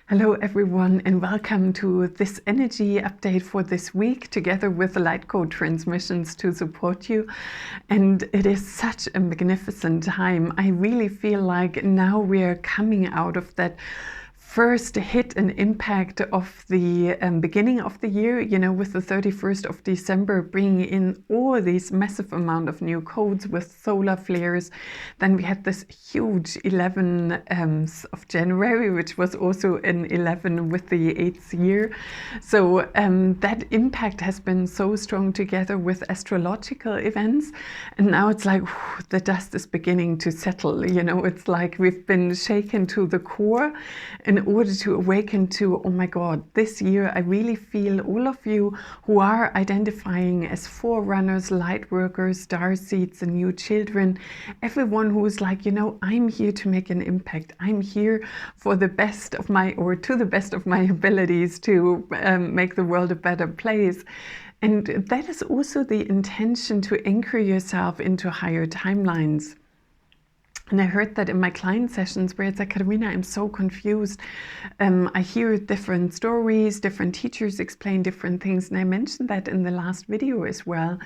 Hello everyone, and welcome to this energy update for this week together with the Light Code transmissions to support you. And it is such a magnificent time. I really feel like now we're coming out of that first hit and impact of the beginning of the year, with the 31st of December bringing in all these massive amount of new codes with solar flares. Then we had this huge 11th of January, which was also an 11 with the 8th year. So that impact has been so strong together with astrological events. And now it's like the dust is beginning to settle. It's like we've been shaken to the core in order to awaken to, oh my God, this year I really feel all of you who are identifying as forerunners, lightworkers, starseeds, and new children, everyone who is like, I'm here to make an impact. I'm here for the best of my, or to the best of my abilities to make the world a better place. And that is also the intention, to anchor yourself into higher timelines. And I heard that in my client sessions where it's like, Katarina, I'm so confused. I hear different stories, different teachers explain different things. And I mentioned that in the last video as well.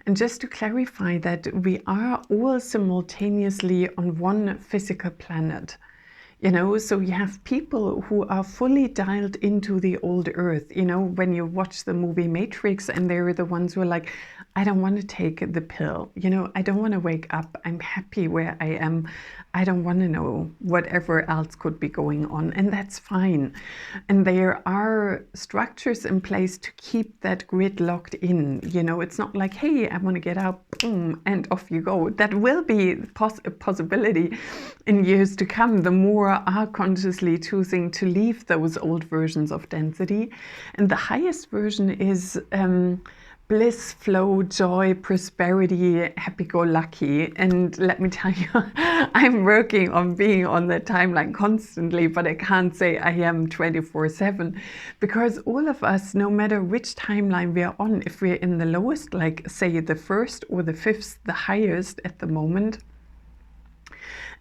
And just to clarify that we are all simultaneously on one physical planet. So you have people who are fully dialed into the old earth, when you watch the movie Matrix, and they're the ones who are like, I don't want to take the pill, I don't want to wake up, I'm happy where I am, I don't want to know whatever else could be going on, and that's fine. And there are structures in place to keep that grid locked in. It's not like, hey, I want to get out, boom, and off you go. That will be a possibility in years to come. The more are consciously choosing to leave those old versions of density. And the highest version is bliss, flow, joy, prosperity, happy-go-lucky. And let me tell you, I'm working on being on that timeline constantly, but I can't say I am 24/7, because all of us, no matter which timeline we are on, if we're in the lowest, like say the first or the fifth, the highest at the moment,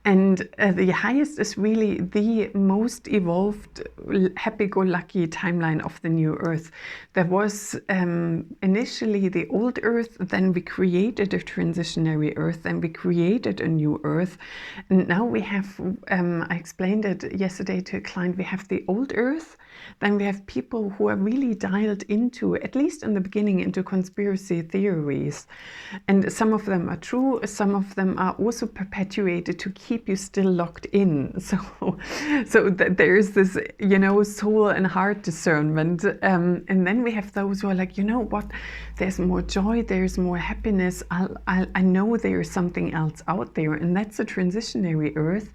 and the highest is really the most evolved, happy-go-lucky timeline of the new Earth. There was initially the old Earth, then we created a transitionary Earth, then we created a new Earth. And now we have, I explained it yesterday to a client, we have the old Earth, then we have people who are really dialed into, at least in the beginning, into conspiracy theories. And some of them are true, some of them are also perpetuated to keep you still locked in. So there's this, soul and heart discernment. And then we have those who are like, what, there's more joy, there's more happiness. I know there's something else out there, and that's a transitionary Earth.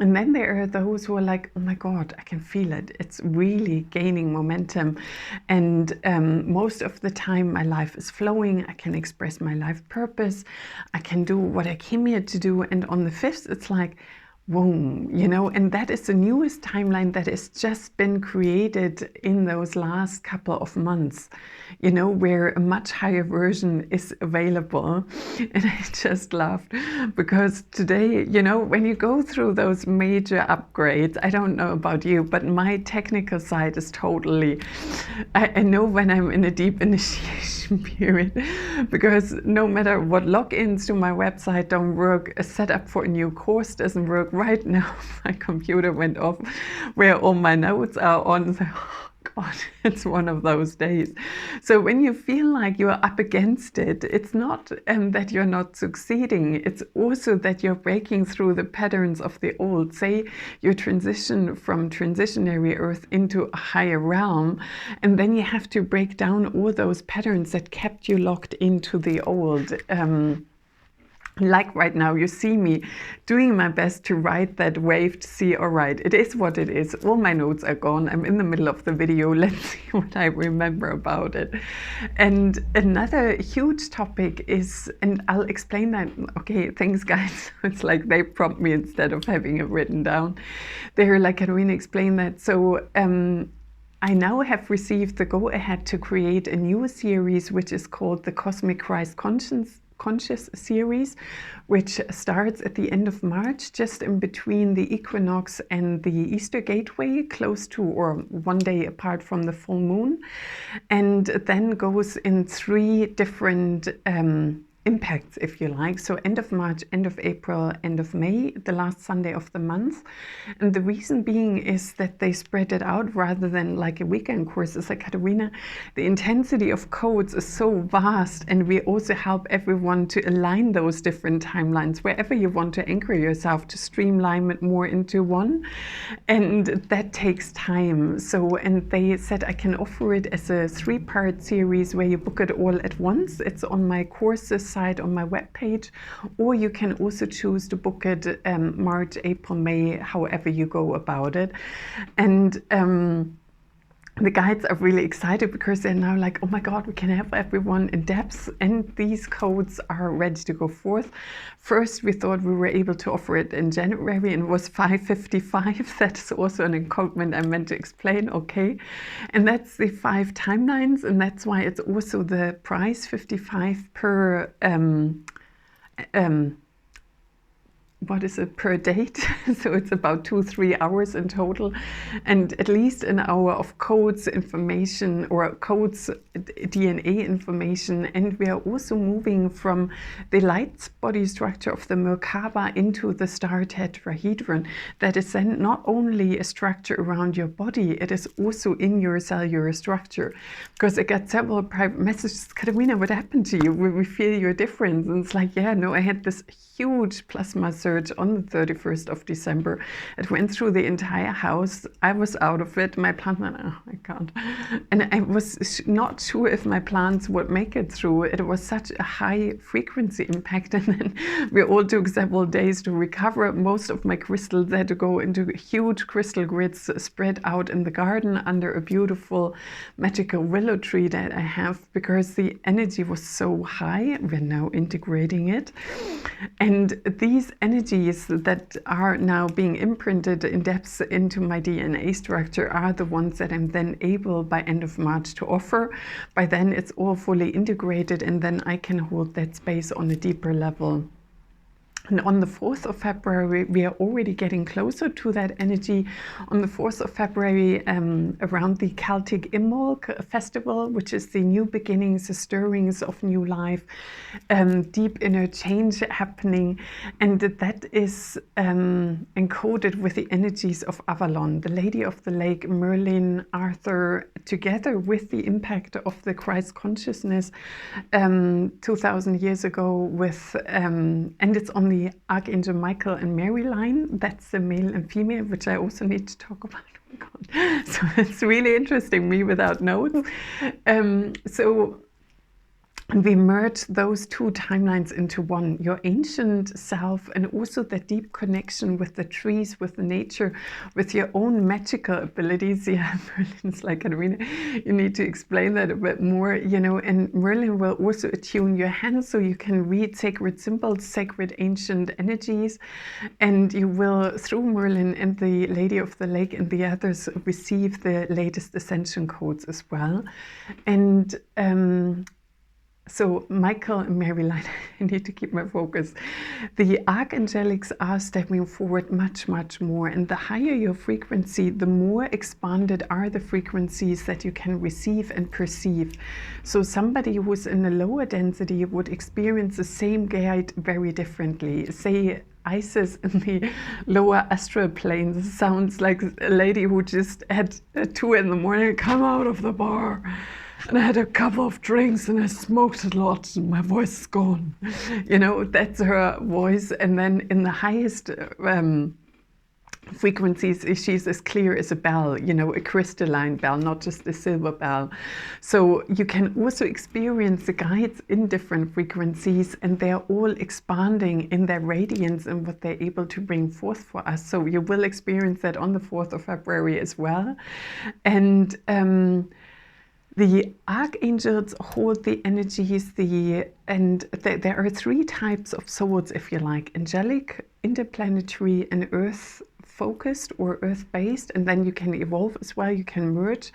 And then there are those who are like, oh my God, I can feel it. It's really gaining momentum. And most of the time my life is flowing. I can express my life purpose. I can do what I came here to do. And on the 5th, it's like, boom, and that is the newest timeline that has just been created in those last couple of months, where a much higher version is available. And I just laughed because today, when you go through those major upgrades, I don't know about you, but my technical side is totally, I know when I'm in a deep initiation period, because no matter what logins to my website don't work, a setup for a new course doesn't work. Right now, my computer went off where all my notes are on. So, oh God, it's one of those days. So when you feel like you're up against it, it's not that you're not succeeding. It's also that you're breaking through the patterns of the old. Say you transition from transitionary Earth into a higher realm, and then you have to break down all those patterns that kept you locked into the old. Like right now, you see me doing my best to ride that wave to see, all right, it is what it is. All my notes are gone. I'm in the middle of the video. Let's see what I remember about it. And another huge topic is, and I'll explain that. Okay, thanks guys. It's like they prompt me instead of having it written down. They're like, Katarina, explain that. So I now have received the go-ahead to create a new series, which is called the Cosmic Christ Conscious series, which starts at the end of March, just in between the equinox and the Easter gateway, close to or one day apart from the full moon, and then goes in 3 different impacts, if you like. So end of March, end of April, end of May, the last Sunday of the month. And the reason being is that they spread it out rather than like a weekend course. It's like, Katarina, the intensity of codes is so vast, and we also help everyone to align those different timelines wherever you want to anchor yourself, to streamline it more into one. And that takes time. So, and they said I can offer it as a 3-part series where you book it all at once. It's on my courses site on my webpage, or you can also choose to book it March, April, May, however you go about it. And the guides are really excited because they're now like, oh my God, we can have everyone in depth, and these codes are ready to go forth. First, we thought we were able to offer it in January, and it was 555. That's also an encodement I meant to explain, okay? And that's the 5 timelines, and that's why it's also the price 55 per what is it, per date? So it's about 2-3 hours in total, and at least an hour of codes information, or codes DNA information. And we are also moving from the light body structure of the Merkaba into the star tetrahedron. That is then not only a structure around your body, it is also in your cellular structure. Because I got several private messages, Katarina, what happened to you? We feel your difference. And it's like, yeah, no, I had this huge plasma surge on the 31st of December. It went through the entire house. I was out of it. My plant went, oh, I can't. And I was not sure if my plants would make it through. It was such a high frequency impact. And then we all took several days to recover. Most of my crystals had to go into huge crystal grids spread out in the garden under a beautiful magical willow tree that I have, because the energy was so high. We're now integrating it. And these energies that are now being imprinted in depth into my DNA structure are the ones that I'm then able by end of March to offer. By then it's all fully integrated, and then I can hold that space on a deeper level. And on the 4th of February, we are already getting closer to that energy. On the 4th of February, around the Celtic Imbolc festival, which is the new beginnings, the stirrings of new life, deep inner change happening. And that is encoded with the energies of Avalon, the Lady of the Lake, Merlin, Arthur, together with the impact of the Christ consciousness 2000 years ago with, and it's on the Archangel Michael and Mary line. That's the male and female, which I also need to talk about. Oh my God. So it's really interesting, me without notes. And we merge those 2 timelines into one, your ancient self, and also the deep connection with the trees, with the nature, with your own magical abilities. Yeah, Merlin's like, Katarina, you need to explain that a bit more, you know. And Merlin will also attune your hands so you can read sacred symbols, sacred ancient energies. And you will, through Merlin and the Lady of the Lake and the others, receive the latest ascension codes as well. And so Michael and Mary line, I need to keep my focus. The archangelics are stepping forward much, much more. And the higher your frequency, the more expanded are the frequencies that you can receive and perceive. So somebody who's in a lower density would experience the same guide very differently. Say Isis in the lower astral planes sounds like a lady who just had at 2 in the morning come out of the bar. And I had a couple of drinks and I smoked a lot and my voice is gone. You know, that's her voice. And then in the highest frequencies, she's as clear as a bell, you know, a crystalline bell, not just a silver bell. So you can also experience the guides in different frequencies, and they're all expanding in their radiance and what they're able to bring forth for us. So you will experience that on the 4th of February as well. And the archangels hold the energies, and there are 3 types of souls, if you like: angelic, interplanetary, and earth focused or earth based, and then you can evolve as well, you can merge.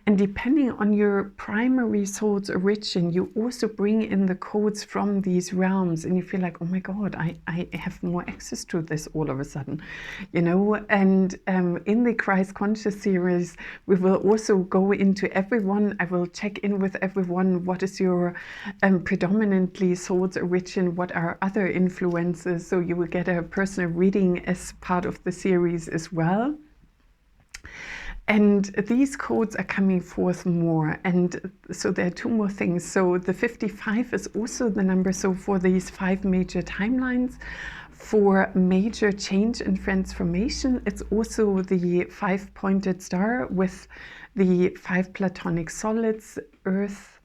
And depending on your primary soul's origin, you also bring in the codes from these realms, and you feel like, oh my God, I have more access to this all of a sudden, you know. And in the Christ Conscious series, we will also go into everyone. I will check in with everyone. What is your predominantly soul's origin? What are other influences? So you will get a personal reading as part of the series as well. And these codes are coming forth more. And so there are two more things. So the 55 is also the number. So for these 5 major timelines, for major change and transformation, it's also the 5-pointed star with the 5 platonic solids: earth,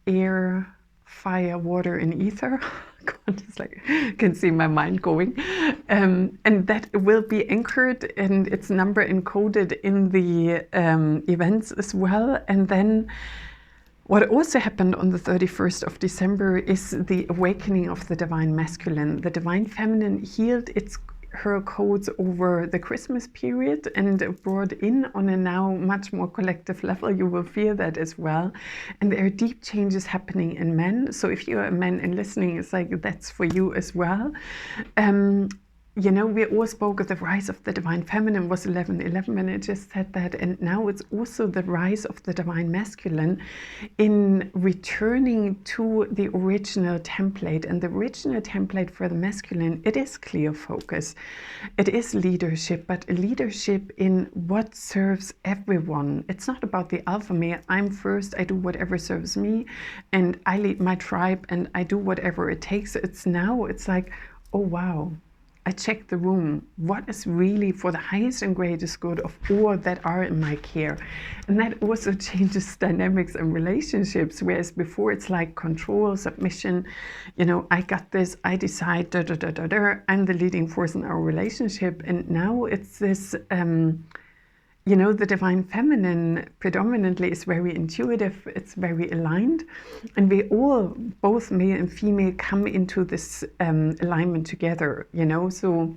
air, fire, water, and ether. God, it's like, I can see my mind going. And that will be anchored, and its number encoded in the events as well. And then what also happened on the 31st of December is the awakening of the divine masculine. The divine feminine healed her codes over the Christmas period and brought in on a now much more collective level. You will feel that as well. And there are deep changes happening in men. So if you're a man and listening, it's like that's for you as well. You know, we all spoke of the rise of the divine feminine was 11/11, and it just said that. And now it's also the rise of the divine masculine in returning to the original template. And the original template for the masculine, it is clear focus. It is leadership, but leadership in what serves everyone. It's not about the alpha male. I'm first, I do whatever serves me, and I lead my tribe, and I do whatever it takes. It's like, oh wow, I check the room. What is really for the highest and greatest good of all that are in my care? And that also changes dynamics and relationships. Whereas before it's like control, submission, you know, I got this, I decide, I'm the leading force in our relationship. And now it's this, you know, the divine feminine predominantly is very intuitive, it's very aligned. And we all, both male and female, come into this alignment together, you know. So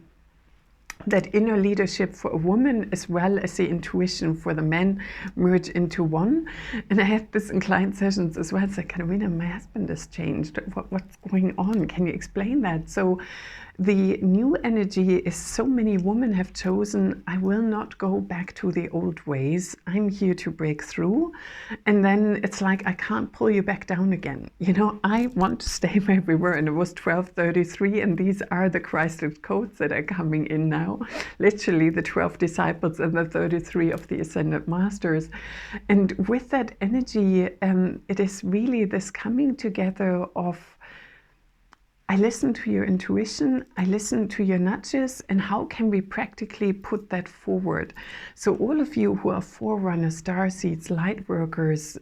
that inner leadership for a woman as well as the intuition for the men merge into one. And I had this in client sessions as well. It's like, Katarina, my husband has changed. What's going on? Can you explain that? So the new energy is so many women have chosen, I will not go back to the old ways. I'm here to break through. And then it's like, I can't pull you back down again. You know, I want to stay where we were. And it was 1233. And these are the Christed codes that are coming in now. Literally the 12 disciples and the 33 of the Ascended Masters. And with that energy, it is really this coming together of, I listen to your intuition, I listen to your nudges, and how can we practically put that forward? So all of you who are forerunners, starseeds, lightworkers,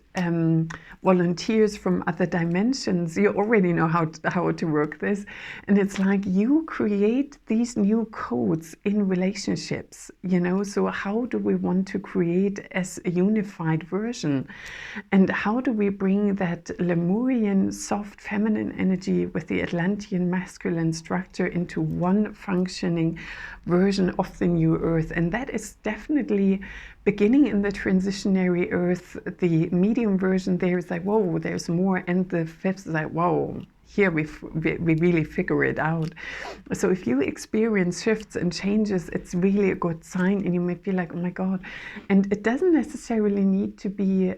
volunteers from other dimensions, you already know how to work this. And it's like you create these new codes in relationships, you know. So how do we want to create as a unified version? And how do we bring that Lemurian soft feminine energy with the Atlantean masculine structure into one functioning version of the new earth? And that is definitely beginning in the transitionary earth. The medium version there is like, whoa, there's more. And the fifth is like, whoa, here we really figure it out. So if you experience shifts and changes, it's really a good sign, and you may feel like, oh my God. And it doesn't necessarily need to be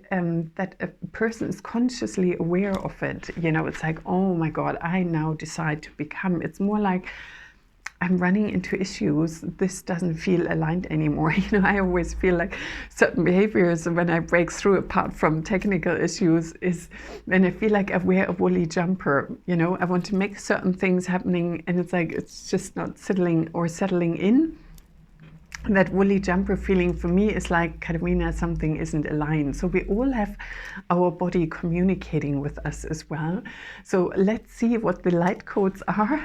that a person is consciously aware of it. You know, it's like, oh my God, I now decide to become. It's more like, I'm running into issues. This doesn't feel aligned anymore. You know, I always feel like certain behaviors when I break through, apart from technical issues, is when I feel like I wear a woolly jumper. You know, I want to make certain things happening, and it's like, it's just not settling in. That woolly jumper feeling for me is like, Katarina, something isn't aligned. So we all have our body communicating with us as well. So let's see what the light codes are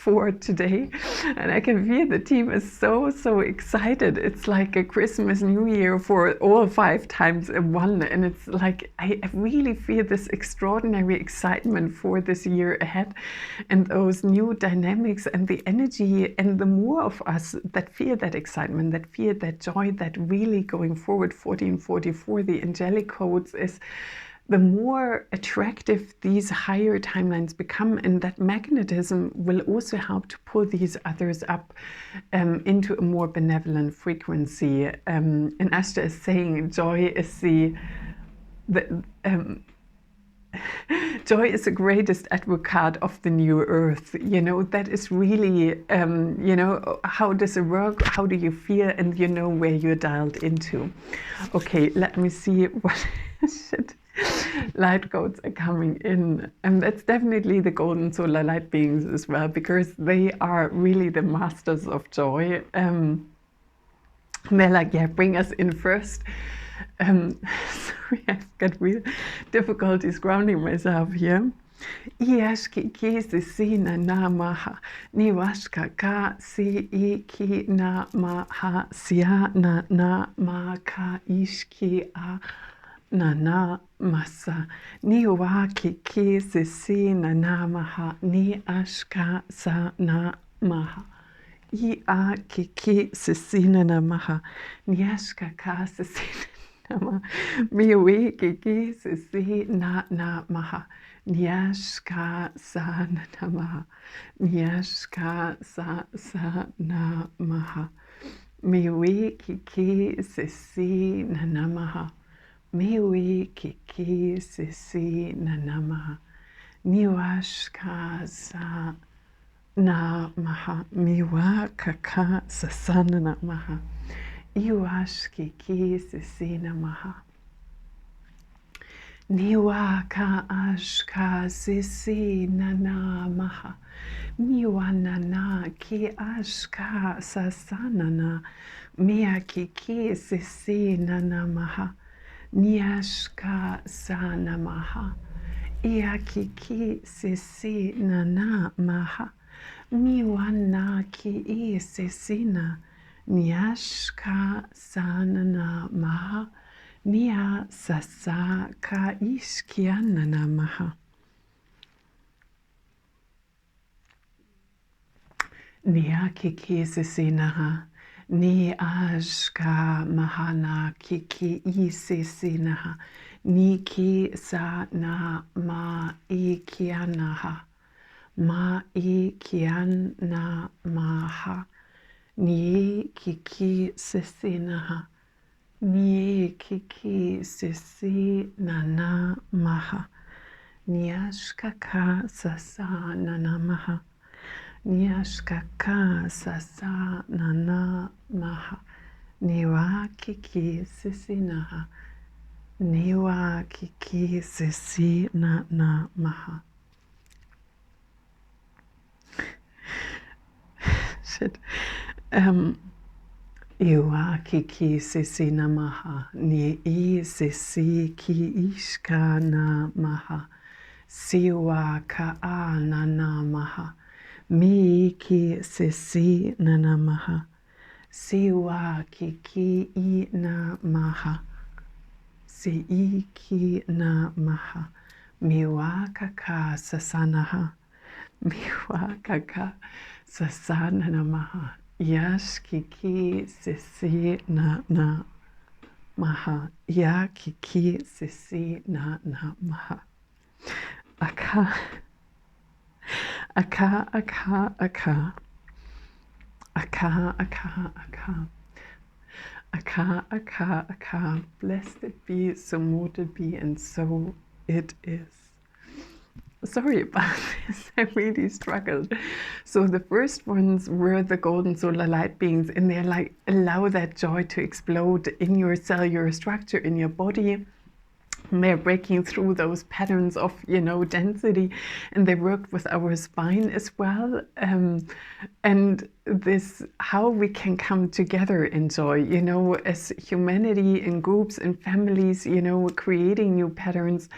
4 today, and I can feel the team is so excited. It's like a Christmas New Year for all 5 times in one, and it's like I really feel this extraordinary excitement for this year ahead, and those new dynamics and the energy, and the more of us that feel that excitement, that feel that joy, that really going forward. 1444, the angelic codes, is the more attractive these higher timelines become, and that magnetism will also help to pull these others up into a more benevolent frequency. And Ashta is saying joy is the joy is the greatest advocate of the new earth. You know, that is really, you know, how does it work? How do you feel? And you know where you're dialed into. Okay, let me see what shit. Light codes are coming in, and that's definitely the golden solar light beings as well, because they are really the masters of joy. They're like, yeah, bring us in first. Sorry, I've got real difficulties grounding myself here. Iashki ki si si na na maha niwashka ka si I ki na maha sia na ma ka ishki a na na masa ni wa ki si si na na maha ni ashka sa na maha I a ki si si na na maha ni ashka ka si si na maha mi we ki si si na na maha ni ashka sa na na maha ni ashka sa na maha mi we ki si si na na maha Miwi kiki sisi nanamaha niwashka sa na maha miwa kaka sasana namaha iwash kiki sisi namaha niwa ka ashka sisi nanamaha miwa nana ki ashka sasana na mia kiki sisi nanamaha Niashka sa namaha, iakiki sisi nana maha, miwana ki sisina, niashka sa nana maha, nia sasa ka ishkiana maha. Niakiki sisinaha. Ni ashka mahana kiki isisinaha ni ki sa na ma ikianaha ma ikiana maha ni kiki sisinaha ni kiki sisi nana maha ni ashka ka sasa nana maha Niashkaka sasa nana maha niwa kiki sisi naha niwa kiki sisi nana maha. Shit. Iwa kiki sisi namaha ni I sisi ki ishka na maha siwa ka a nana maha Mi ki sisi nana maha, siwa ki I na maha, si I ki na maha, miwa kaka sasanaha, miwa kaka sasana maha, yash ki sisi na maha, ya ki sisi na maha. Aka. Aka, aka, aka. Aka, aka, aka. Aka, aka, aka. Blessed it be, so mote it be, and so it is. Sorry about this, I really struggled. So the first ones were the golden solar light beings, and they're like, allow that joy to explode in your cellular structure, in your body. They're breaking through those patterns of, you know, density, and they work with our spine as well. And this, how we can come together in joy, you know, as humanity, in groups and families, you know, creating new patterns.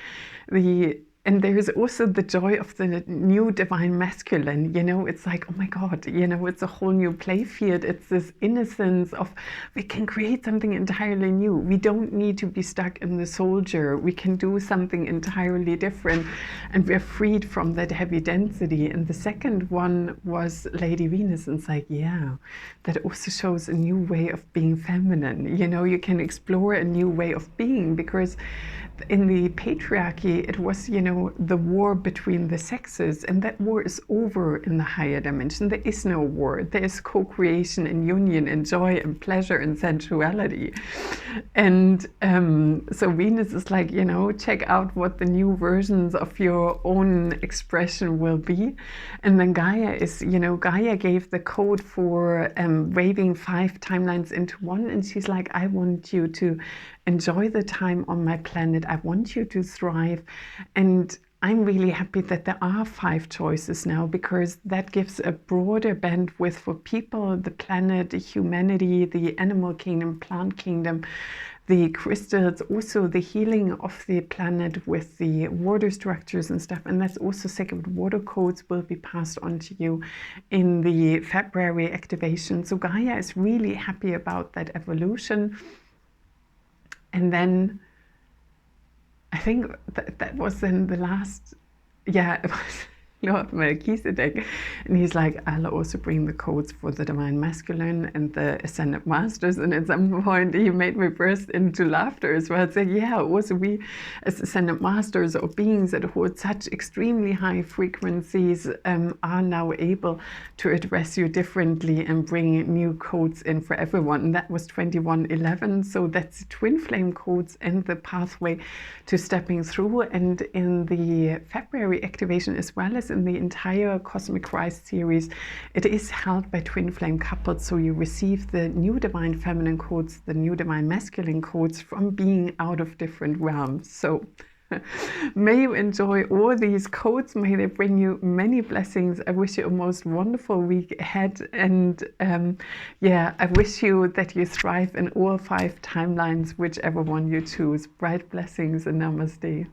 The And there is also the joy of the new divine masculine. It's like, oh my God, it's a whole new play field. It's this innocence of, we can create something entirely new. We don't need to be stuck in the soldier. We can do something entirely different, and we're freed from that heavy density. And the second one was Lady Venus, and it's like, yeah, that also shows a new way of being feminine. You can explore a new way of being, because in the patriarchy, it was, the war between the sexes, and that war is over in the higher dimension. There is no war. There is co-creation and union and joy and pleasure and sensuality. And so Venus is like, check out what the new versions of your own expression will be. And then Gaia is, Gaia gave the code for waving 5 timelines into one. And she's like, I want you to enjoy the time on my planet. I want you to thrive. And I'm really happy that there are 5 choices now, because that gives a broader bandwidth for people, the planet, humanity, the animal kingdom, plant kingdom, the crystals, also the healing of the planet with the water structures and stuff. And that's also sacred water codes will be passed on to you in the February activation. So Gaia is really happy about that evolution. And then I think that was then the last, yeah, it was Lord Melchizedek. And he's like, I'll also bring the codes for the divine masculine and the ascended masters. And at some point he made me burst into laughter as well, saying, yeah, also we as ascended masters or beings that hold such extremely high frequencies are now able to address you differently and bring new codes in for everyone. And that was 2111. So that's twin flame codes and the pathway to stepping through. And in the February activation, as well as in the entire Cosmic Christ series, it is held by twin flame couples. So you receive the new divine feminine codes, the new divine masculine codes from being out of different realms. So may you enjoy all these codes. May they bring you many blessings. I wish you a most wonderful week ahead. And yeah, I wish you that you thrive in all 5 timelines, whichever one you choose. Bright blessings and namaste.